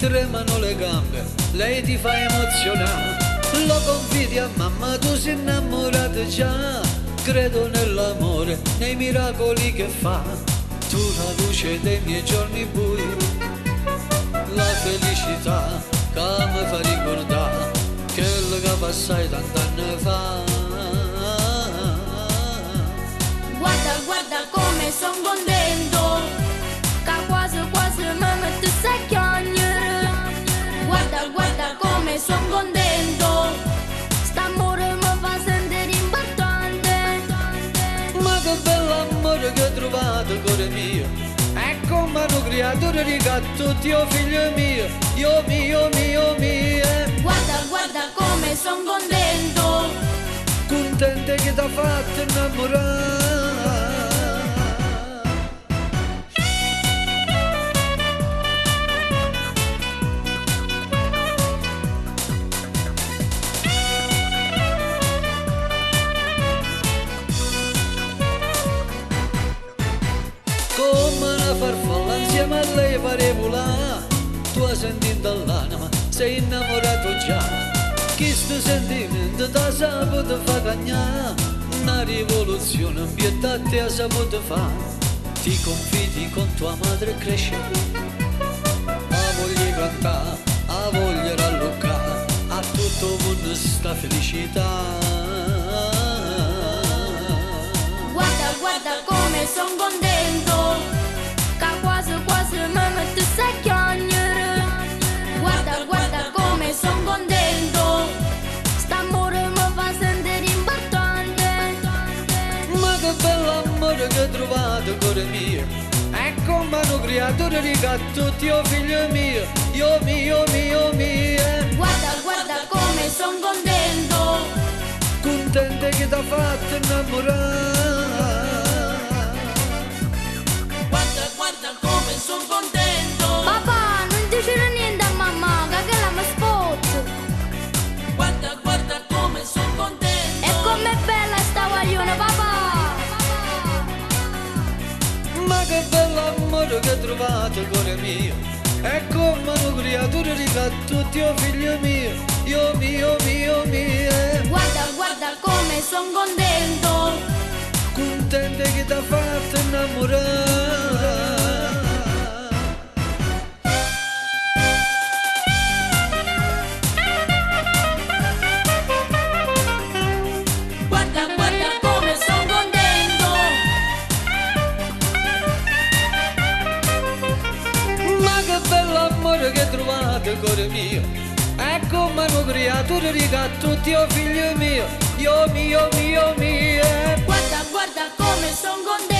tremano le gambe, lei ti fa emozionare. Lo confidi a mamma, tu sei innamorata già. Credo nell'amore, nei miracoli che fa. Tu la luce dei miei giorni bui, la felicità che mi fa ricordare quello che passai tant'anni fa. Guarda, guarda come son contento, che quasi quasi mi mette a chiagnere. Guarda, guarda come son contento, st'amore mi fa sentire importante. Ma che bell'amore che ho trovato, cuore mio, è come una creatura di gatto, Dio figlio mio, io mio, mio, mio. Guarda, guarda come son contento, Contente che t'ha fatto innamorare. Come una farfalla insieme a lei pare volare. Tu hai sentito dall'anima, sei innamorato già. Chi sto sentimento da saputo fa cagnare. Una rivoluzione in pietà te ha saputo fare. Ti confidi con tua madre e cresci. A voglia cantare, a voglia ralluccare, a tutto il mondo sta felicità. guarda, guarda come son contento, che quasi quasi mi mette a chiagnere. Guarda, guarda come son contento, st'amore mi fa sentire importante. Ma che bell'amore che ho trovato, cuore mio, è come una creatura di gatto, Dio figlio mio, io mio, mio, mio. Guarda, guarda come son contento, Contente che t'ha fatto innamorare. guarda, guarda come son contento. Papà, non dicere niente a mamma, che la mi spozzo. Guarda, guarda come son contento. E com'è bella sta guagliona, papà. Ma che bell'amore che ho trovato, cuore mio, è come una creatura di gatto, Dio figlio mio, io mio, mio, mio. Guarda, guarda come son contento, Contente che t'ha fatto innamorare. guarda, guarda come son contento. Ma che bell'amore che ho trovato, cuore mio, è come una creatura di gatto, Dio figlio mio, io mio, mio, mio. Guarda, guarda come son contento.